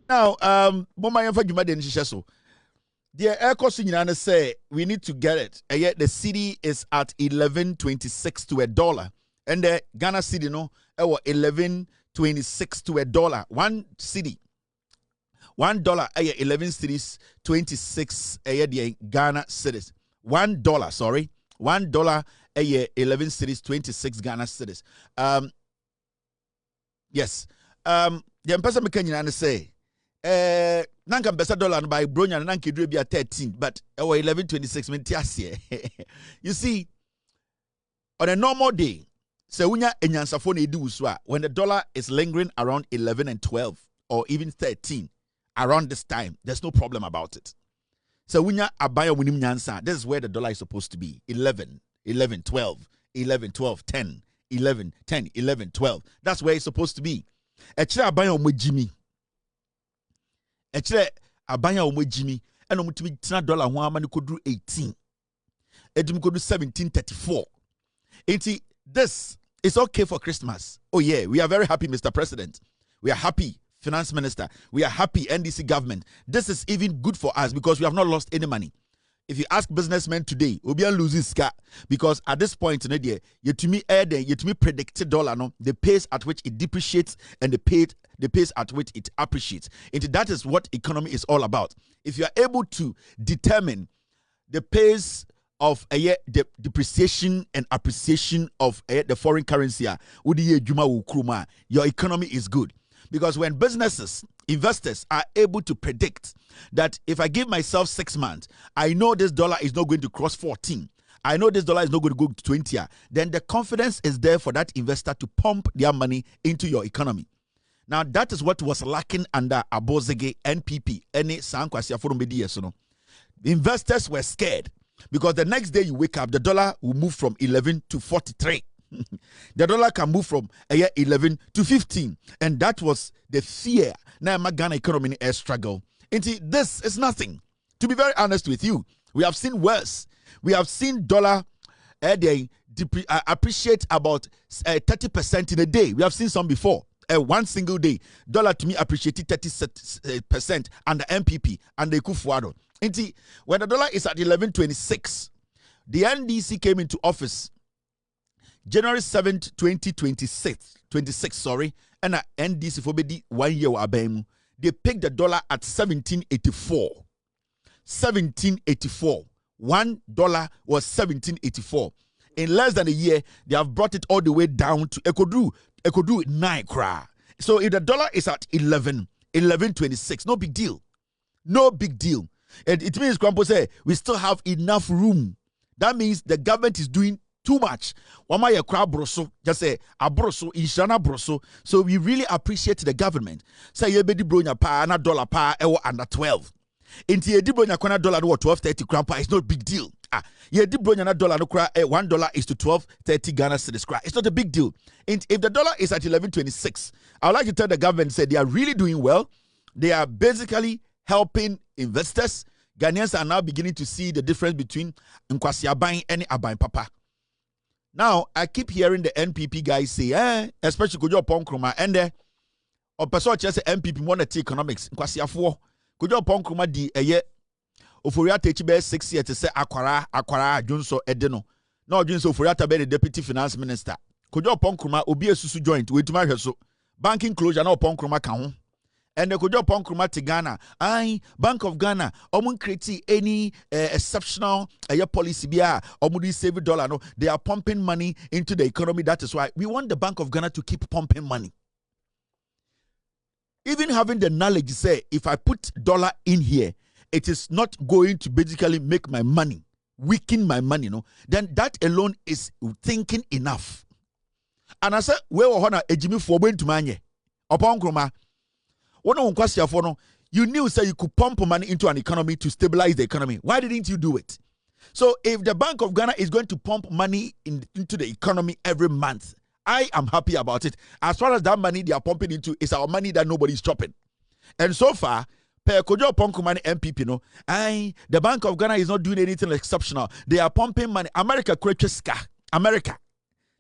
Now, Mama Yanfa Juma den so. The air cost in say we need to get it. And yet the cedi is at 11.26 to $1. And the Ghana cedi no 11.26 to $1. One cedi. $1 11 cedis 26 the Ghana cedis. $1, sorry. $1 11 cedis 26 Ghana cedis. Yes. The person can say nanka besa dollar by bronya nanka dure bia 13 but 11.26 mentiasie. You see, on a normal day, so when the dollar is lingering around 11 and 12 or even 13 around this time, there's no problem about it. So when this is where the dollar is supposed to be. 11, 11, 12, 11, 12, 10, 11, 10, 11, 12. That's where it's supposed to be. Echira abaya omejimi. Echira abaya omejimi. And omutimi tina dollar ho ama ni kodru 18. Edum kodru 17.34. Enti this is okay for Christmas. Oh yeah, we are very happy, Mr. President. We are happy, Finance Minister. We are happy, NDC government. This is even good for us because we have not lost any money. If you ask businessmen today, we'll be losing scar because at this point in the day, you to me predicted dollar no the pace at which it depreciates and the pace at which it appreciates. And that is what economy is all about. If you are able to determine the pace of the depreciation and appreciation of the foreign currency, your economy is good. Because when businesses, investors are able to predict that if I give myself 6 months, I know this dollar is not going to cross 14. I know this dollar is not going to go to 20. Then the confidence is there for that investor to pump their money into your economy. Now, that is what was lacking under Abozege, NPP, any Sankwasi Forum Media. Investors were scared because the next day you wake up, the dollar will move from 11 to 43. The dollar can move from 11 to 15, and that was the fear. Now, my Ghana economy is struggle. This is nothing. To be very honest with you, we have seen worse. We have seen dollar appreciate about 30% in a day. We have seen some before. One single day, dollar to me appreciated 30% under MPP and the Kufuado. When the dollar is at 11.26, the NDC came into office January 7th, 26, sorry, and NDC for 1 year abemu. They picked the dollar at 17.84. 17.84. $1 was 17.84. In less than a year, they have brought it all the way down to Ekodu 9 kra. So if the dollar is at 11.26, no big deal. No big deal. And it means Kwampo say we still have enough room. That means the government is doing too much. Wama ya kwa broso, just say abroso, inshana broso. So we really appreciate the government. Say ye bedi bronya pa na dollar pa ewo under 12. Inti ye di bronya kwa na dollar no 12.30 crown pa. It's not a big deal. Ye di bronya na dollar no kwa $1 is to 12.30 Ghana cedis cra. It's not a big deal. And if the dollar is at 11.26, I would like to tell the government say they are really doing well. They are basically helping investors. Ghanaians are now beginning to see the difference between Nkwasi Aban and Aban Papa. Now, I keep hearing the NPP guys say, especially Kojo Ponkruma, and or person just NPP monetary economics. Nkwasi Afo, Kojo Ponkruma di Oforia Techibe 6 years to say Akwara Junso Edeno. No Junso Oforia be the deputy finance minister. Kojo Ponkruma obi esusu joint we tuma hweso. Banking closure na Ponkruma ka ho. And the Kojo Ponkruma to Ghana, Bank of Ghana, omun create any exceptional policy bia, omudi save $. No, they are pumping money into the economy. That is why we want the Bank of Ghana to keep pumping money. Even having the knowledge, say, if I put dollar in here, it is not going to basically make my money, weaken my money, no. Then that alone is thinking enough. And I said, where Ohana ejimi for going to manye, upon Kroma. You knew say you could pump money into an economy to stabilize the economy. Why didn't you do it? So if the Bank of Ghana is going to pump money into the economy every month, I am happy about it. As far as that money they are pumping into is our money that nobody is chopping. And so far, per Kojo Ponkumani MPP, no, the Bank of Ghana is not doing anything exceptional. They are pumping money. America creates America,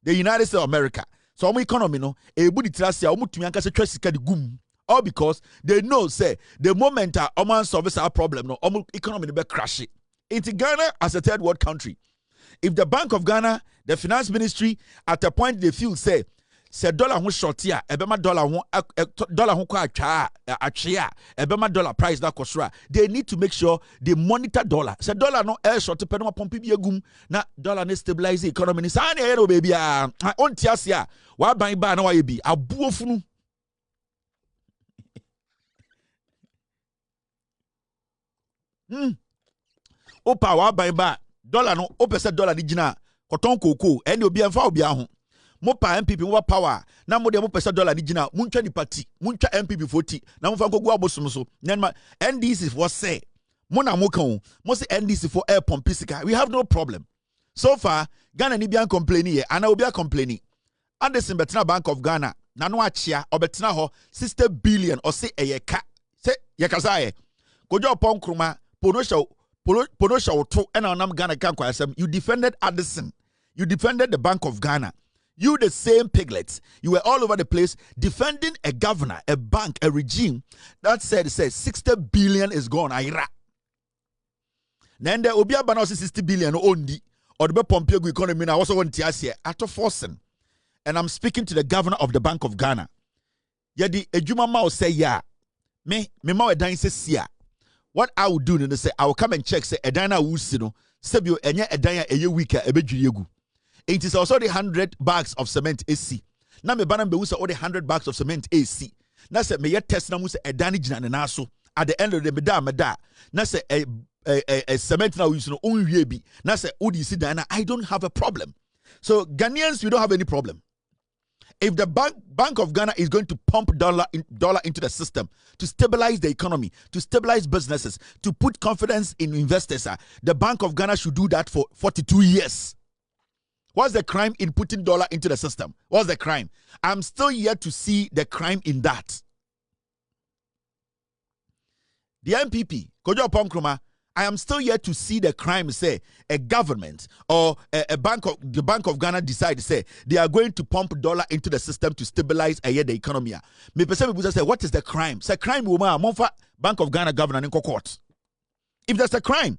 the United States of America. So our economy, no, a budi trasia, omutumianka se tresi kadi gum. All because they know, say, the moment a man solves our problem, no, economy be crash it. Into Ghana as a third world country. If the Bank of Ghana, the finance ministry, at a point they feel, say dollar who short here, ebema dollar who kwa achia, ebema dollar price that kosra. They need to make sure they monitor dollar. Say dollar no air short pen ma pompi biegum na dollar ne stabilize the economy. Ni sa ne baby on tiasia. Wa ban ba na wa yebi abuofunu. Opa wa ban ba dollar no opese dollar di gina koton koko ene obi amfa obi ahụ mopa MPP mo power na mo de mo pesa dollar ni gina muntwa ni party muntwa MPP 40 na mo fa kogu abosom so na NDC for say mo na mo kan mo say NDC for air pump sika we have no problem so far Ghana ni bia complaining here ana obi a complaining Anderson betena Bank of Ghana na no achia obetena ho 60 billion or say eyeka say yekasaye kojo pon kruma ponosha to ena onam Ghana kan kwasem you defended Anderson, you defended the Bank of Ghana. You the same piglets. You were all over the place defending a governor, a bank, a regime that said 60 billion is gone. Aira. Then the Obia Banos 60 billion only or the Pompeo economy now also want to here after forcing. And I'm speaking to the governor of the Bank of Ghana. Yadi Ejuma Mao say ya. Me Mao Edan says ya. What I will do is say I will come and check say Edana Wusino, Sebio Enya Edanya a year weaker a bedriegu. It is also the 100 bags of cement AC. Now me banam be all the 100 bags of cement AC. Now say me yet test na mu say edani jina ne naso. At the end of the day me da. Now say a cement na use no only bi. Now say odi si dana I don't have a problem. So Ghanaians we don't have any problem. If the Bank of Ghana is going to pump dollar into the system to stabilize the economy, to stabilize businesses, to put confidence in investors, the Bank of Ghana should do that for 42 years. What's the crime in putting dollar into the system? What's the crime? I'm still yet to see the crime in that. The MPP, Kojo Pomkroma, I am still yet to see the crime say a government or the Bank of Ghana decide say they are going to pump dollar into the system to stabilize the economy. Me person people say what is the crime? Say crime woman monfa Bank of Ghana governor in court. If there's a crime,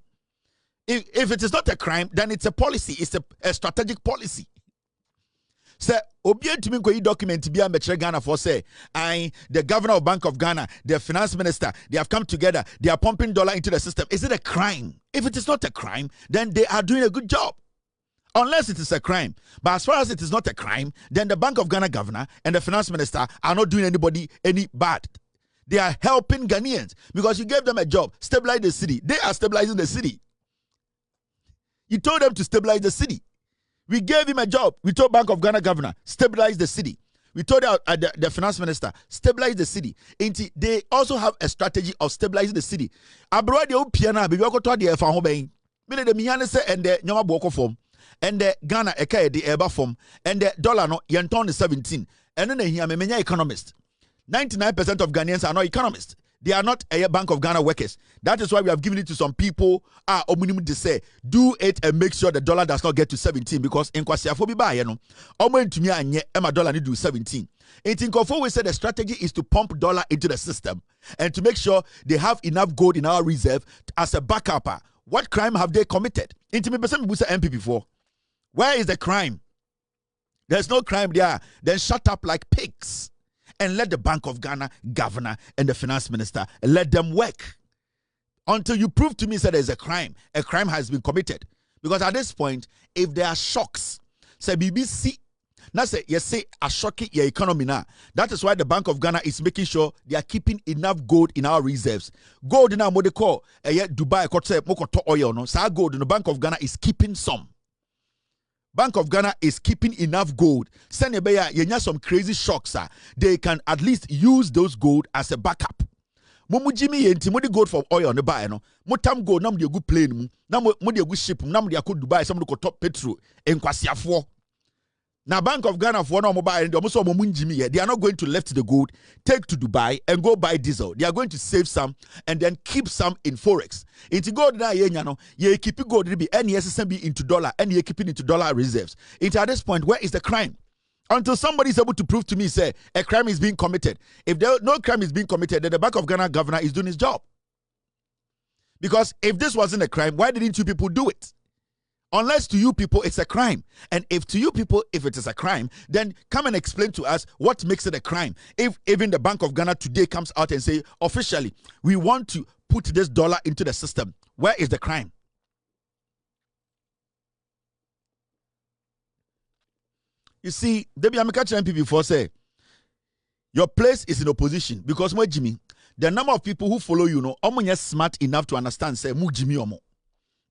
if it is not a crime, then it's a policy. It's a strategic policy. Say, obie to me go document be a Ghana for say, the governor of Bank of Ghana, the finance minister, they have come together. They are pumping dollar into the system. Is it a crime? If it is not a crime, then they are doing a good job. Unless it is a crime. But as far as it is not a crime, then the Bank of Ghana governor and the finance minister are not doing anybody any bad. They are helping Ghanaians because you gave them a job, stabilize the city. They are stabilizing the city. You told them to stabilize the city. We gave him a job. We told Bank of Ghana governor, stabilize the city. We told the finance minister, stabilize the city. They also have a strategy of stabilizing the city. Abroad, the piana, we go to the F. Hobay. Many the Mianese and the Nyama Boko form, and the Ghana Eka, the Eba form, and the dollar no Yanton is 17. And then here, many economists. 99% of Ghanaians are not economists. They are not a Bank of Ghana workers. That is why we have given it to some people. They say, do it and make sure the dollar does not get to 17 because in Kwasiafo biba you know, omo to me anye ema dollar need do 17. In Tinkofo we said the strategy is to pump dollar into the system and to make sure they have enough gold in our reserve as a backup. What crime have they committed? Into me person people say MPP for. Where is the crime? There's no crime there. Then shut up like pigs. And let the Bank of Ghana governor and the finance minister let them work until you prove to me that there's a crime has been committed. Because at this point, if there are shocks, say BBC, now say you say a shocking your economy now. That is why the Bank of Ghana is making sure they are keeping enough gold in our reserves. Gold in our what they call Dubai mokoto oil no. So gold in the Bank of Ghana is keeping some. Bank of Ghana is keeping enough gold. Send you some crazy shocks. They can at least use those gold as a backup. Mumu Jimmy yenti mudi gold for oil on the buy no. Mutam gold nam di good plane mu. Nam mudi good ship nam di akod Dubai some ko top petrol en kwasiafo. Now Bank of Ghana for no mobile and almost Jimmy they are not going to left the gold, take to Dubai and go buy diesel. They are going to save some and then keep some in forex. Into gold na ye keep gold be any SSB into dollar and ye keep it into dollar reserves. It's at this point where is the crime? Until somebody is able to prove to me, say, a crime is being committed. If no crime is being committed, then the Bank of Ghana governor is doing his job. Because if this wasn't a crime, why didn't you people do it? Unless to you people it's a crime. And if to you people, if it is a crime, then come and explain to us what makes it a crime. If even the Bank of Ghana today comes out and say, officially, we want to put this dollar into the system, where is the crime? You see, Debbie, I'm catching people before say, your place is in opposition because more Jimmy, the number of people who follow you know, omo smart enough to understand say mu Jimmy omo.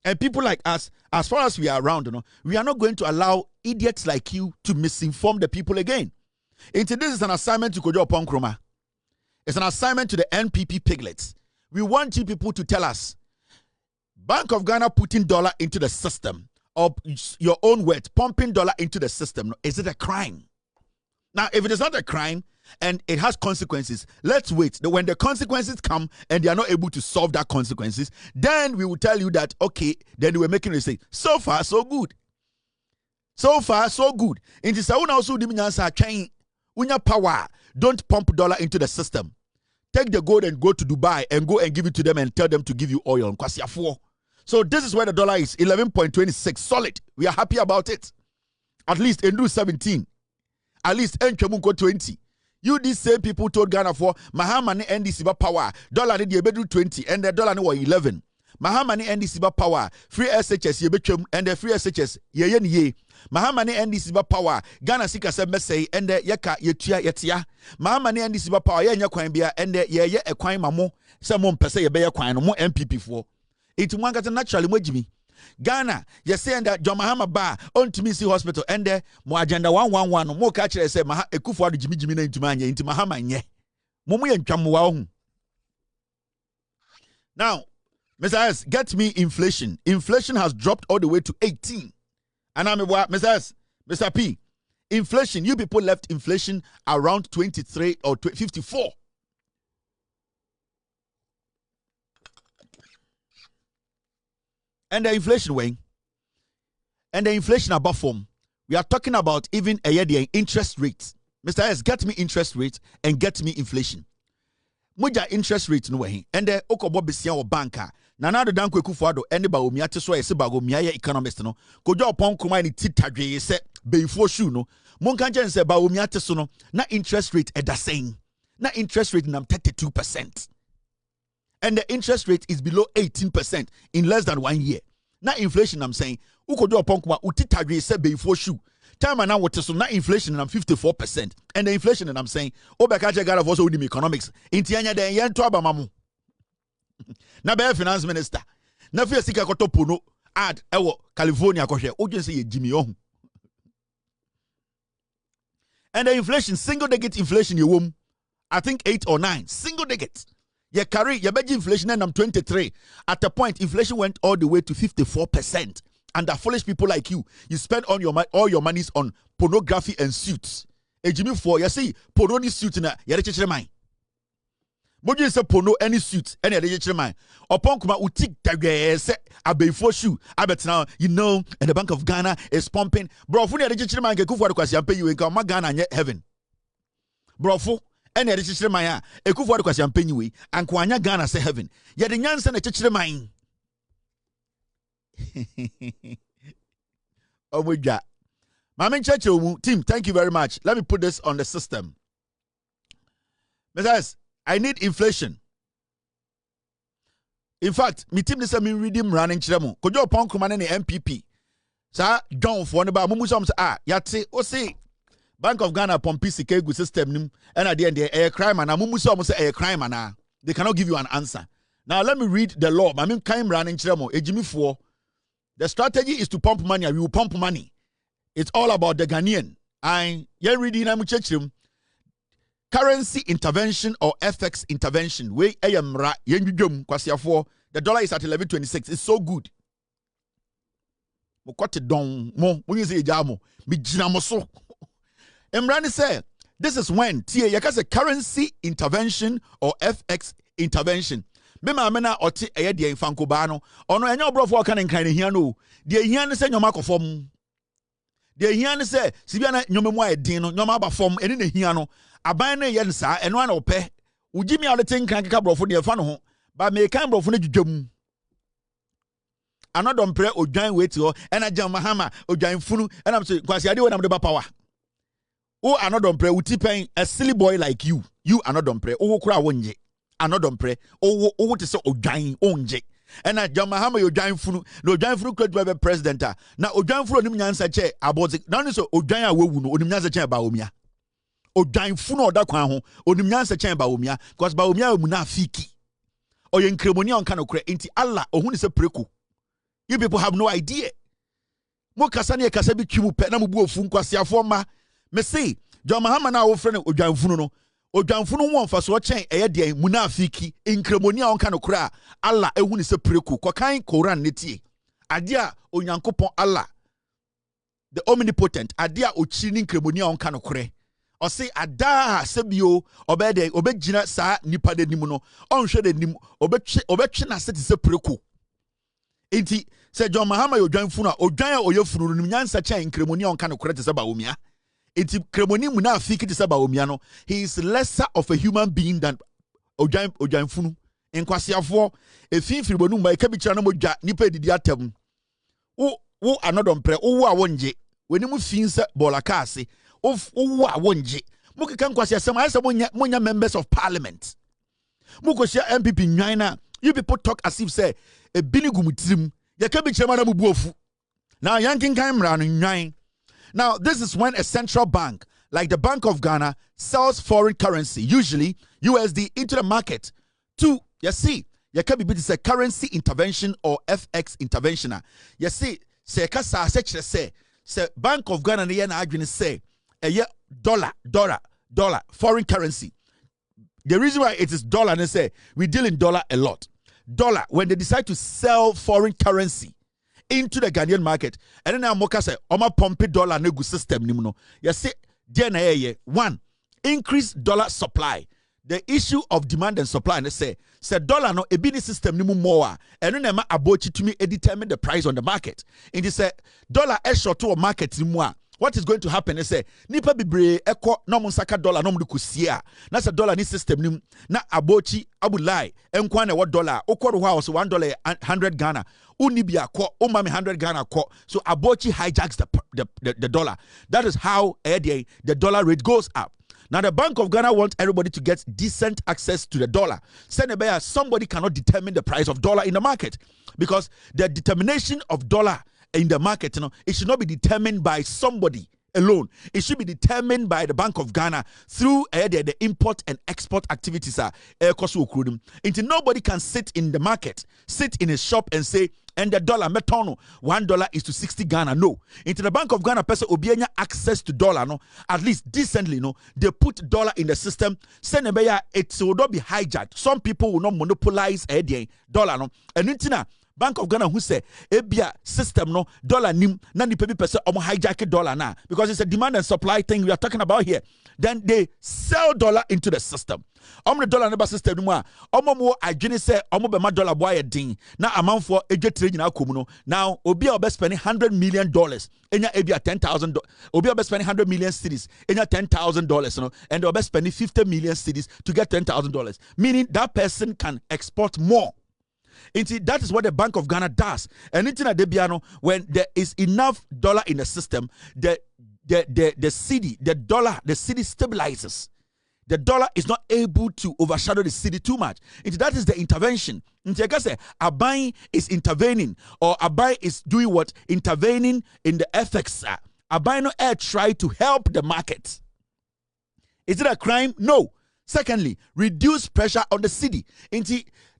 And people like us, as far as we are around, you know, we are not going to allow idiots like you to misinform the people again. And this is an assignment to Kojo Ponkroma. It's an assignment to the NPP piglets. We want you people to tell us, Bank of Ghana putting dollar into the system, or your own word, pumping dollar into the system, is it a crime? Now, if it is not a crime and it has consequences, let's wait. When the consequences come and they are not able to solve that consequences, then we will tell you that, okay, then we're making a mistake. So far, so good. So far, so good. In this also power, don't pump dollar into the system. Take the gold and go to Dubai and go and give it to them and tell them to give you oil. So this is where the dollar is, 11.26, solid. We are happy about it. At least Endu 17. At least Enchemunko 20. You these same people told Ghana for Mahama ni NDC power. Dollar ni yebedu 20 and the dollar ni was 11. Mahama ni NDC power. Free SHS yebechum and the free SHS ye ye. Mahama ni NDC power. Ghana sika se messay and the yeka yetia yetia. Mahama ni NDC power ye nyakwan bia and the ye ekwan mamo. Some mon pese ye be yakwan no mo MPP for. It wankata naturally mojimi. Ghana, you saying that John Mahama ba on to see hospital and there mo agenda 111 mo catch say Maha Ekufu adu jimi na intumanya into Mahama nye. Mo ye ntwamowa ho. Now, Mr. S, get me inflation. Inflation has dropped all the way to 18. And I'm Mr. S, Mr. P. Inflation, you people left inflation around 23 or 54. And the inflation weighing, and the inflation above form. We are talking about even a year the interest rate. Mr. S, get me interest rate and get me inflation. Muja interest rate no way. And the okobo besia or banker. Nana the danko kufuado any ba omiate so ese ba omiaye economist no. Kojo upon kuma ni titadwe se before shoe no. Monkanjen se ba omiate so no. Na interest rate eda saying. Na interest rate nam 32%. And the interest rate is below 18% in less than 1 year. Now inflation, I'm saying, ukodo oponkuma utitagwe se before shoe. Time and now what is not inflation and I'm 54%. And the inflation and I'm saying, Obakaja Gara also with economics. Intianya de yen to abamamu. Na be finance minister. Na fi sika kotopo no ad ewo California kohwe. Ojen say Jimmy Ohun. And the inflation, single digit inflation you I think 8 or 9. Single digit. You carry your budget inflation and I'm 23. At a point, inflation went all the way to 54%. And the foolish people like you spend on all your monies on pornography and suits. A Jimmy for you see porno suit in a yere mine. But you say porno any suit any yere mine. Upon kuma utik tagwe a before shoe. I bet now you know and the Bank of Ghana is pumping. Bro, for the yere mine get kufu kwasi pay you in come Ghana nye heaven. Bro, for and the chichire maya ekufu adu kwasi ampenyi we ankwanya Ghana say heaven ye de nyansa na chichire man omudwa mama ncheche omu team, thank you very much. Let me put this on the system. Mrs. I need inflation. In fact, me team this me reading running chiremo kojo pon kuma ne MPP sa John for ne ba mumu som sa yate o say Bank of Ghana pompi sikegu system nim and at the end a crime and amumu almost a crime and they cannot give you an answer. Now let me read the law. I mean crime running chiremo ejimi for the strategy is to pump money and we will pump money. It's all about the Ghanaian. I yen reading na muchechim currency intervention or FX intervention. We ayamra yen jum kwasia for the dollar is at 11.26. It's so good. Mo kwate don mo when you say jamo mi jinamo so. Emrani said, this is when a currency intervention or FX intervention. Bema amena oti eye de infankobano ono enyo brofo kan nkan ne hia no de hia ne se nyoma kofom The hian say, Sibiana Yomwa Dino, Yomaba form, and in the hiano, a bine yensa, and one ope, Ujimi out the thing can cabro for the fun, but may cambo for the jum. Annoh Dompre or giant weight and a jam Mahama or giant funu, and I'm saying, Quasi, I do what I'm the power. Oh, Annoh Dompre, Utipain, a silly boy like you Annoh Dompre, oh, cry one ye, Annoh Dompre, oh, what is so giant onje. And I John Mahama, your giant funu, no giant funu could be president. Now, O giant funu, Nimyansa che, about it, none so O giant wound, O Nimyansa che baumia. O giant funo da kwan, O Nimyansa che baumia, because baumia muna fiki. Or yen cremonia on cano cre, inti Allah, or who is a preku. You people have no idea. Mokasani kasabi chimu penamubu funquasia forma. Me say, John Mahama na friend O giant funo. O janfunu won fa so chen de munafiki inkrimonia on kano kra Allah ehuni se preku kokan Quran netie ade a onyankopon Allah the omnipotent ade a ochiri inkrimonia on kano kre o say ada sebio obede obegina sa nipa de nim no onhwe de nim obetwe na se preku enti se John Mahama yo janfunu a odwan a oyefunu nim nyansa chen inkrimonia on kano kre te se ba omia. Iti kremoni muna fiki ti saba omiano. He is lesser of a human being than ojan funu. Enkwasiafo efin firibonu mba ekabichira na moja nipa edidi atem. Wo Annoh Dompre wo a wonje. Weni mu finse bola kase. Wo a wonje. Mukeka nkwasi asem ayese monya members of parliament. Mukosia MPP nwana. You people talk as if say e binigu mutirim. Yekabichira na mubuofu. Now yankin kan mra no nwan. Now, this is when a central bank, like the Bank of Ghana, sells foreign currency, usually USD, into the market to, you see, you can be a currency intervention or FX intervention. You see, say Bank of Ghana, say, dollar, foreign currency. The reason why it is dollar, they say, we deal in dollar a lot. Dollar, when they decide to sell foreign currency into the Ghanaian market, and then Moka say, Oma pompe dollar nego system nimuno. You see, DNA one, increase dollar supply. The issue of demand and supply, and they say dollar no ebini system nimu more, and then ma abochi to me determine the price on the market. And they say dollar is short to a market nimwa. What is going to happen? They say nipa bibre eko no munsaka dollar no mdukusia. Na sa dollar ni system nim na abochi abulai enkwane what dollar okoro house $1 100 Ghana. Unibia ko umami 100 Ghana ko. So abochi hijacks the dollar. That is how the dollar rate goes up. Now the Bank of Ghana wants everybody to get decent access to the dollar. Somebody cannot determine the price of dollar in the market because the determination of dollar in the market, it should not be determined by somebody alone. It should be determined by the Bank of Ghana through the import and export activities. Until nobody can sit in the market, sit in a shop and say, and the dollar metono $1 is to 60 Ghana. No. Into the Bank of Ghana person obianya access to dollar, no, at least decently, no. They put dollar in the system. It will not be hijacked. Some people will not monopolize dollar, no. And intina Bank of Ghana who say ebia system no dollar nim na ni pebi person omo hijack dollar na because it's a demand and supply thing we are talking about here. Then they sell dollar into the system. The dollar number system no more. Mo adwene say omo be ma dollar boy din na amanfo edwe trade na akomu no. Now obi obe spending $100 million enya ebia $10,000. Obi obe spending 100 million cedis enya $10,000 no, and obe spending 50 million cedis to get $10,000. Meaning that person can export more. That is what the Bank of Ghana does. And when there is enough dollar in the system, the cedi, the cedi stabilizes. The dollar is not able to overshadow the cedi too much. That is the intervention. Abai is intervening, or Abai is doing what? Intervening in the FX. Abai no air try to help the market. Is it a crime? No. Secondly, reduce pressure on the cedi.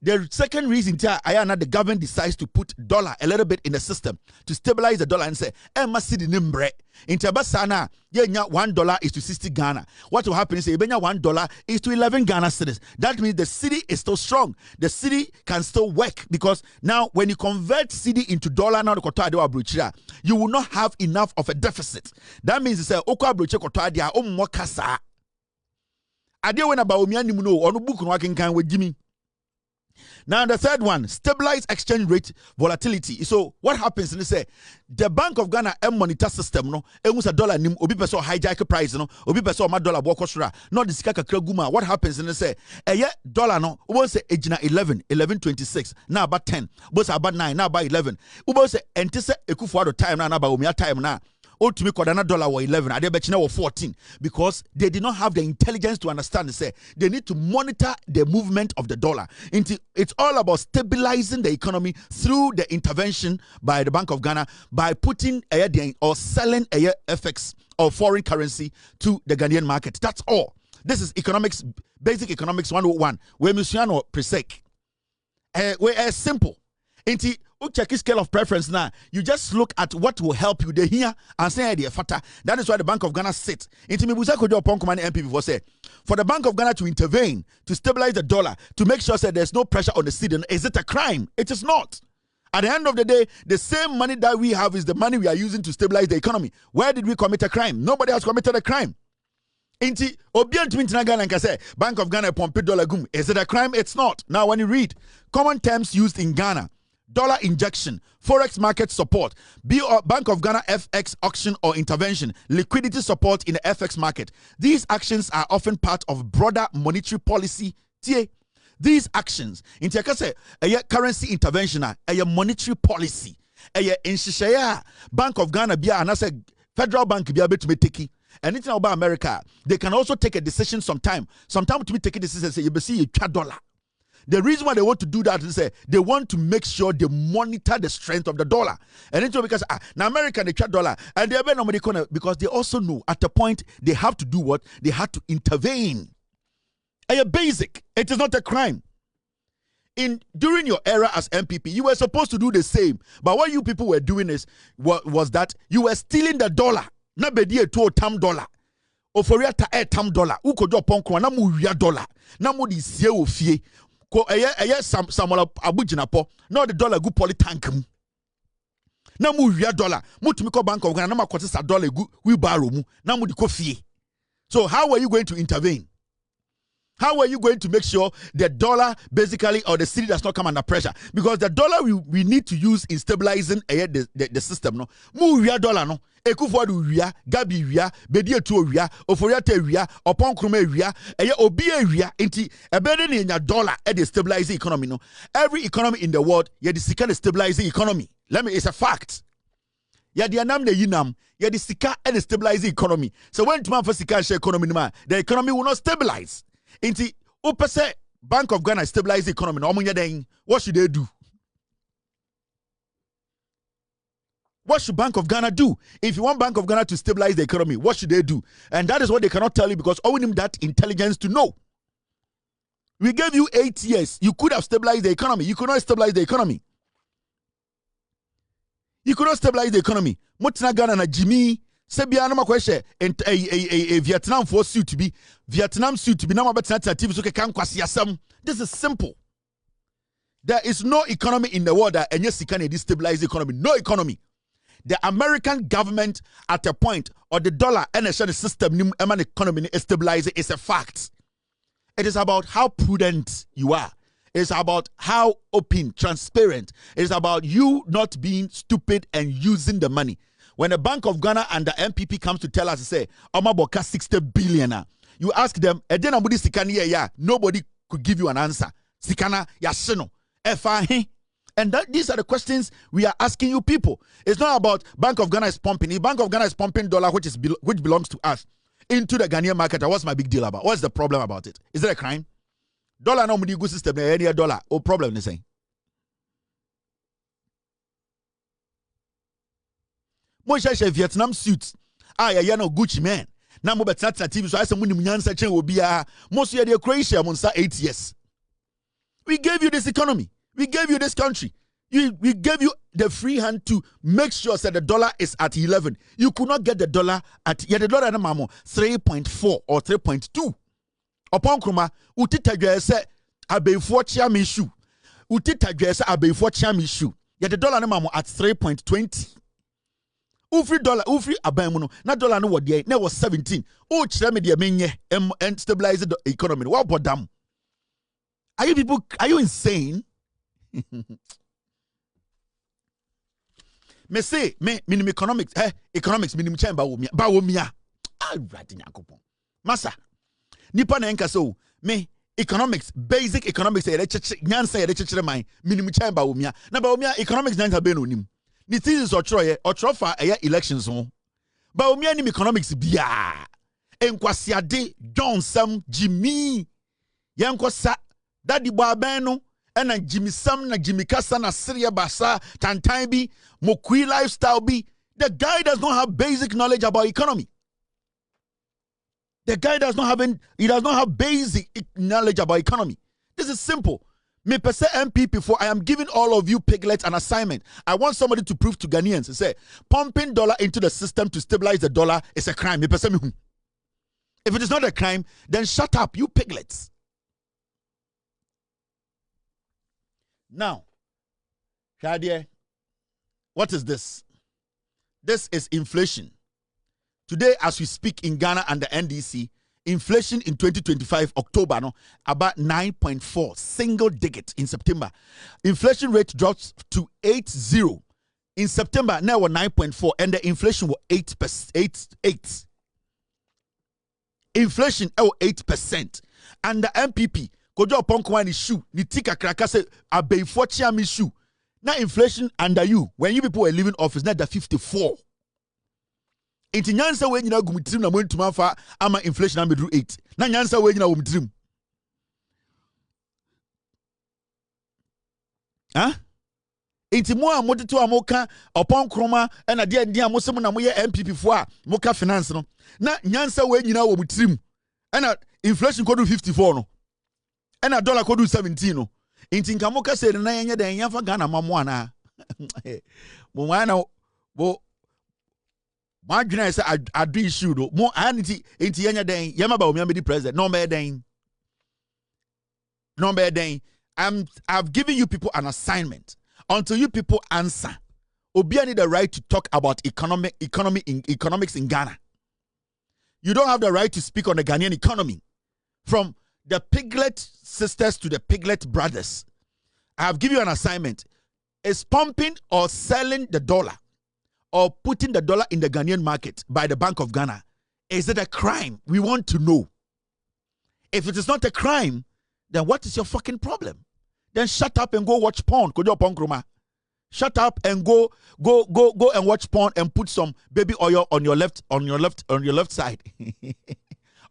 The second reason the government decides to put dollar a little bit in the system to stabilize the dollar and say, Emma cedi nimbre. Basana, $1 is to 60 Ghana. What will happen is $1 is to 11 Ghana cedis. That means the cedi is still strong. The cedi can still work because now when you convert cedi into dollar, now you will not have enough of a deficit. That means it's a Ade when about Omiani Muno or no book no can with Jimmy. Now, the third one, stabilize exchange rate volatility. So, what happens in say the Bank of Ghana monitor system no, a dollar nim obi person hijack price no, obi person ma dollar boko shura, no the sika kakra guma. What happens in say dollar no, ubo say ejina 11.26, now about 10, ubo about 9, now about 11. Ubo say entise ekufuado time now about umia time now. Or to me, $1 or 11, and they or 14, because they did not have the intelligence to understand. Say they need to monitor the movement of the dollar. It's all about stabilizing the economy through the intervention by the Bank of Ghana by putting or selling FX or foreign currency to the Ghanaian market. That's all. This is economics, basic economics 101. Where Musiano Presec. We're simple. Check scale of preference now. You just look at what will help you. They here and say idea fata. That is why the Bank of Ghana sits. Into me busa kojo upon command MP before say for the Bank of Ghana to intervene to stabilize the dollar to make sure that there's no pressure on the cedi. Is it a crime? It is not. At the end of the day, the same money that we have is the money we are using to stabilize the economy. Where did we commit a crime? Nobody has committed a crime. Inti obian twintina Ghana and say Bank of Ghana pompe dollar gum. Is it a crime? It's not. Now when you read common terms used in Ghana. Dollar injection, forex market support, Bank of Ghana FX auction or intervention, liquidity support in the FX market. These actions are often part of broader monetary policy. These actions, in a currency intervention, a monetary policy, a Bank of Ghana bia and I say federal bank bia to be taking. Anything about America, they can also take a decision sometime. Sometimes to be taking decision say you see a dollar. The reason why they want to do that is they want to make sure they monitor the strength of the dollar. And it's because now America they trade dollar and they are because they also know at a point they have to do what? They have to intervene. A basic. It is not a crime. During your era as MPP, you were supposed to do the same. But what you people were doing was that you were stealing the dollar. Na bedi to tam dollar. Oforia ta tam dollar. Uko jo ponko na mu wia dollar. Na mu di sie ofie. Ko Samuel Abujinapo, no the dollar gu poli tankum. Na mu wia dollar, mutumi ko Bank of Ghana na makote sa dollar gu wheelbarrow mu, na mu di ko fie. So how are you going to intervene? How are you going to make sure the dollar basically or the city does not come under pressure? Because the dollar we need to use in stabilizing the system. No, mu wia dollar no. Ekufuadu wia, Gabi wia, Bedi etu wia, Oforiate wia, Opon Krume wia, Obi wia, inti ebede ni nya dollar e dey stabilize the economy no. Every economy in the world, ye the sika dey stabilize the economy. It's a fact. Ye the anam ne yinam, ye the sika e dey stabilize the economy. So when to man for sika share economy no, the economy will not stabilize. Inti upese Bank of Ghana stabilize the economy no, what should they do? What should Bank of Ghana do? If you want Bank of Ghana to stabilize the economy, what should they do? And that is what they cannot tell you because owing them that intelligence to know. We gave you 8 years. You could have stabilized the economy. You could not stabilize the economy. You could not stabilize the economy. Mutina Ghana na Jimmy Sebia na kweshe a Vietnam for suit to be Vietnam suit to be na mabetna TV so kan kwasi asem. This is simple. There is no economy in the world that any sika na destabilize the economy. No economy. The American government at a point or the dollar and the system economy is stabilizing is a fact. It is about how prudent you are. It's about how open, transparent. It's about you not being stupid and using the money. When the Bank of Ghana and the MPP comes to tell us, say, Omaboka 60 billion, you ask them, nobody could give you an answer. Sikana yasino, efahi. And these are the questions we are asking you people. It's not about Bank of Ghana is pumping. If Bank of Ghana is pumping dollar, which belongs to us, into the Ghanaian market, what's my big deal about? What's the problem about it? Is it a crime? Dollar no money good system, any dollar. Oh, problem they say. Mo share Vietnam suits. Ya no Gucci man. Na mo betina TV so I say mo nim nyansa chen obi a. Mo so ye Croatia monsa 8 years. We gave you this economy. We gave you this country. We gave you the free hand to make sure that the dollar is at 11. You could not get the dollar at the dollar na mamo 3.4 or 3.2. Upon kruma utitagwe se abefo chia me shoe. Utitagwe se abefo chia me shoe. The dollar na mamo at 3.20. Ufri dollar, ufri abamu no. Na dollar no wodi na was 17. O chire me de menye and stabilize the economy. What bodam? Are you people, are you insane? Me say, minimum economics, economics, minimum chamber, ba womia. Ah, ratting yakopon. Massa, nipa na enka so, me, economics, basic economics, nyansa yere mind, minimum chamber womia. Na ba womia, economics nyansa beno nim. Ni thesis or trofa elections home. Ba womia ni economics biya. Enkwasiade, John Sam, Jimmy, Yankosa, Daddy Babeno, and Jimmy Sam, na Jimmy Kasa, na Syria Basa, Tantaibi, Mokui lifestyle be. The guy does not have basic knowledge about economy. The guy does not have basic knowledge about economy. This is simple. Me per se MPP for I am giving all of you piglets an assignment. I want somebody to prove to Ghanaians and say pumping dollar into the system to stabilize the dollar is a crime. Me per se me. If it is not a crime, then shut up, you piglets. Now, Shadia, what is this? This is inflation. Today, as we speak in Ghana and the NDC, inflation in 2025, October, about 9.4, single digit in September. Inflation rate drops to 8.0. In September, now we're 9.4, and the inflation was 8%. Inflation 8%. And the MPP, kojo ponko ni shoe, ni tika kraka se abeyfo chiami shoe. Now inflation under you, when you people were leaving office, now the 54. Inti nyansa we nyina gumitrim na montuma fa ama inflation am bedru 8. Na nyansa we nyina womtrim. Huh? Inti mo a moteto amoka opon kroma na de ande a mosem na moye MPP fo a moka finance no. Na nyansa we nyina womtrim. Na inflation kodu 54 no. Na dollar kodu 17 no. Inti nka moka se na yenye den yafa Ghana mamo ana. Mo wana bo my goodness, I do issue though. More anti into yenya den. Yama ba omiamedi president. No bear den. No bear den. I've given you people an assignment. Until you people answer, Obia need the right to talk about economics in Ghana. You don't have the right to speak on the Ghanaian economy. From the piglet sisters to the piglet brothers. I have given you an assignment. Is pumping or selling the dollar or putting the dollar in the Ghanaian market by the Bank of Ghana, is it a crime? We want to know. If it is not a crime, then what is your fucking problem? Then shut up and go watch porn. Kojo porn kroma. Shut up and go and watch porn and put some baby oil on your left side.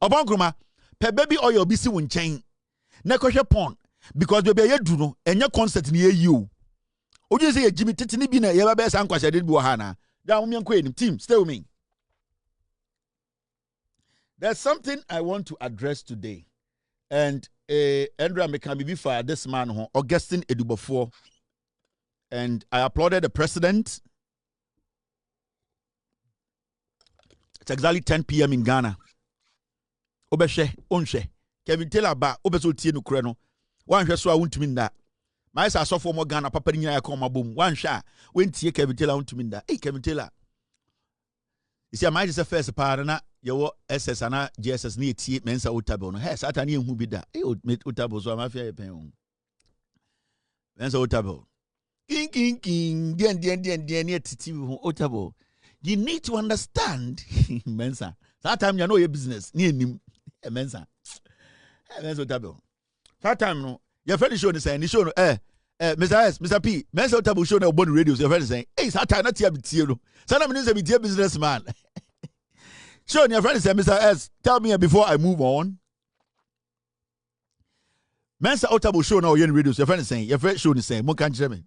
Obon kroma, pe baby oil bisi wunchen. Nekoshe porn because baby ye do no enya concert ni you. Oje say Jimmy Titi ni bi na ye ba be san kwashe de bi wo ha na. Team, stay with me. There's something I want to address today. And Andrea Mekabibi for this man, Augustine Edubofo. And I applauded the president. It's exactly 10 p.m. in Ghana. Obeshe, Onshe. Kevin Taylor ba, Obeso Tienu Kreno. One shall won't mean that. My sa so for more Ghana, Papa Nia Koma boom. One shot. When Tia Kevin Taylor won't mean that. Hey, Kevin Taylor. You see, I might just a first partner. Your SS and GSS near T Mensa Utabo. Hey, Satani who be that. Hey, Utabo, so I'm a fair pen. Mensa Utabo. King, near Titi Utabo. You need to understand, Mensa. That time you know your business near him, Mensa. Mensa Utabo. That time, no. Your friend is showing the saying, you show, Mr. S, Mr. P, Mensa Utabo show no body radios. Your friend is saying, hey, Satan, not here, but you. Some is a dear businessman. Sure, your friend said, Mr. S, tell me before I move on. Mensa Utabo show now your radios. Your friend is saying, your friend show is saying, more can't you me?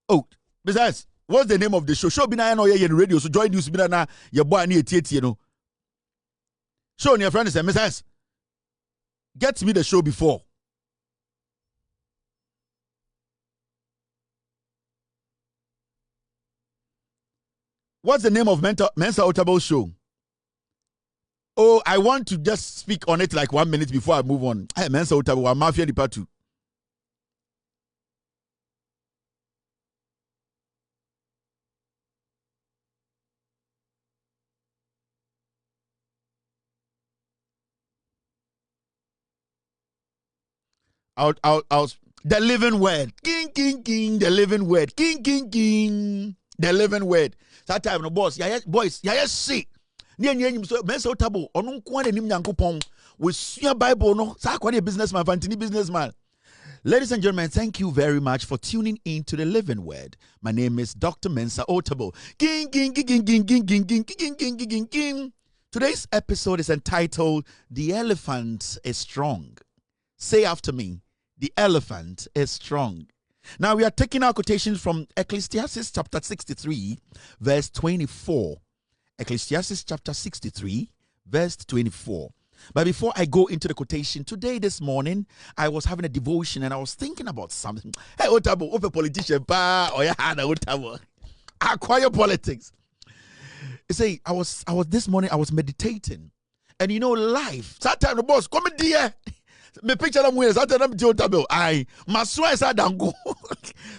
Oh, Mr. S, what's the name of the show? Show be na no your radio. So join news be na your boy near TT, you know. Show your friend is saying, Mr. S, get me the show before. What's the name of Mensa Utabo show? Oh, I want to just speak on it like 1 minute before I move on. Hey, Mensa Utabo, I'm Mafia di part 2. The living word. King, king, king. The living word. King, king, king. The living word. That time, no boss. Yeah, boys. Yeah, see. So, so tabo. Onu kwande nim nyankopon. We see Bible no. Sa kwande businessman, fantini businessman. Ladies and gentlemen, thank you very much for tuning in to the Living Word. My name is Dr. Mensa Otabo. King, king, king, king, king, king, king, king, king, king, king, king, king. Today's episode is entitled, The Elephant is Strong. Say after me, the elephant is strong. Now we are taking our quotations from Ecclesiastes chapter 63, verse 24. Ecclesiastes chapter 63, verse 24. But before I go into the quotation, this morning, I was having a devotion and I was thinking about something. Hey, Otabo, a politician, or ya had Otabo. Acquire politics. You see, I was this morning, I was meditating. And you know, life, Satan the boss, come here. Me picture them with Satan Otabo. My swear is Adango.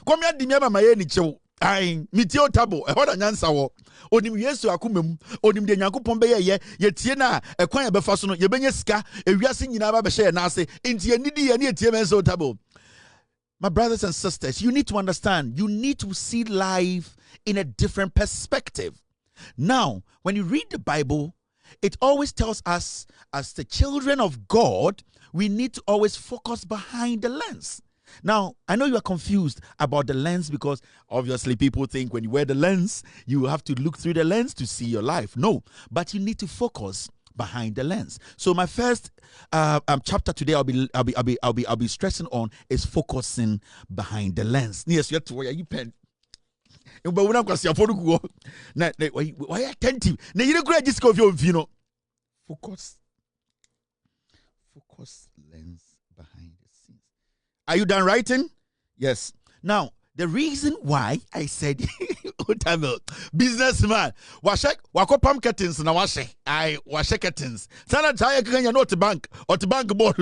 Come here, Dimia, my any show. Mitio Tabo, a hot answer. Onim Yesu akumem onim de Nyankopon be ye tie na ekwan e befa so no ye benya sika ewiase nyina ba be share na ase enti anidi ye na etie men so table. My brothers and sisters, you need to understand, you need to see life in a different perspective. Now, when you read the Bible, it always tells us as the children of God, we need to always focus behind the lens. Now, I know you are confused about the lens because obviously people think when you wear the lens, you have to look through the lens to see your life. No, but you need to focus behind the lens. So my first chapter today I'll be stressing on is focusing behind the lens. Yes, you have to wear your pen. But when I'm going to go, why attentive? Now you don't just go you know. Focus lens behind. Are you done writing? Yes. Now, the reason why I said businessman, wako curtains na washe. Washe curtains. Sana taya kanya no bank or to bank board.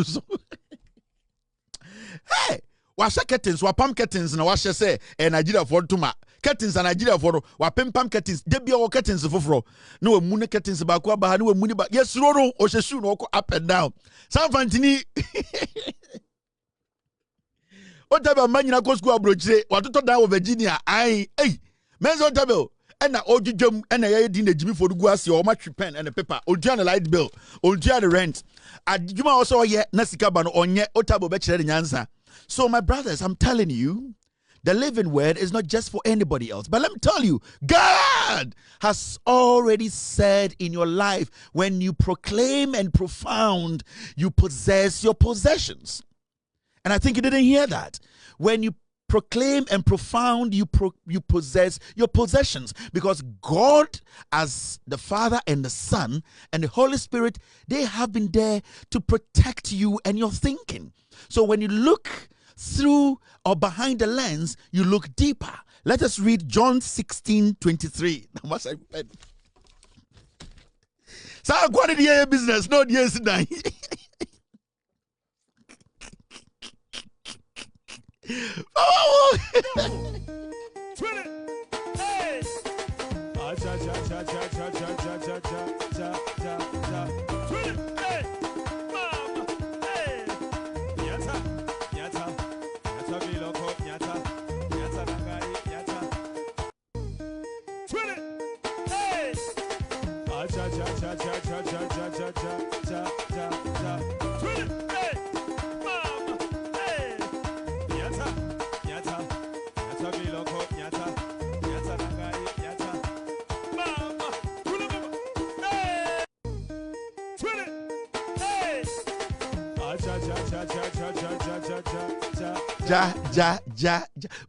Hey, washe curtains, wapam curtains na washe say Nigeria for tuma. Curtains and Nigeria for wapam curtains. Debi o curtains for no mune curtains bakwa ba no muni ba. Yes, roro o sheshu no up and down. San Fantini. Otabo manyina ko school abrochire watoto dan Virginia menzo otabo na ojujum na ye di na jimi fodu gu ase o ma pen and paper otua na light bill otua the rent adjuma also ye na sika ba no onye otabo be kire nyansa. So my brothers, I'm telling you, the living word is not just for anybody else. But let me tell you, God has already said in your life, when you proclaim and profound, you possess your possessions. And I think you didn't hear that. When you proclaim and profound, you possess your possessions. Because God, as the Father and the Son and the Holy Spirit, they have been there to protect you and your thinking. So when you look through or behind the lens, you look deeper. Let us read John 16:23. So I got the business, not yes. Oh! Hey!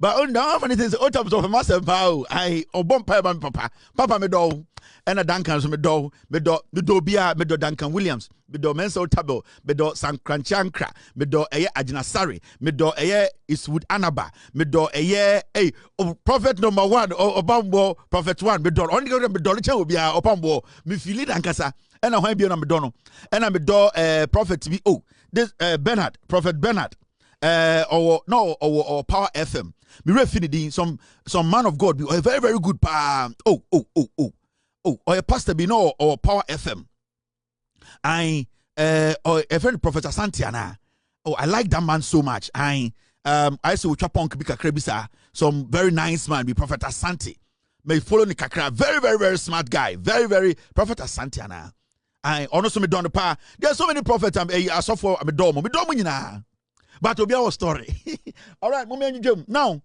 But on the funny things, all types of massive power. I obom papa me do, and a Duncan me do bia me do Duncan Williams, me do Mensa Otabo, me do San Cranchankra, me do Ajinasari, me do Eastwood Anaba, me do Prophet number 1 or Obambo Prophet 1, me do only go me do the be a Opambo, me feel it ankasa, and I be on Medono, and I'm a do Prophet be this Bernard, Prophet Bernard. Or Power FM. Me refinity some man of God be a very very good or a pastor be no or Power FM. Or a friend Prophet Santiana. Oh, I like that man so much. I say we chop on Kibika Krebisa, some very nice man, be Prophet Asante. May follow the kakra, very, very, very smart guy. Very, very Prophet Asante ana. I honestly me don the pa. There are so many prophets I saw for me domo. Me domo nyina. But Obia was story. All right, mommy and you now.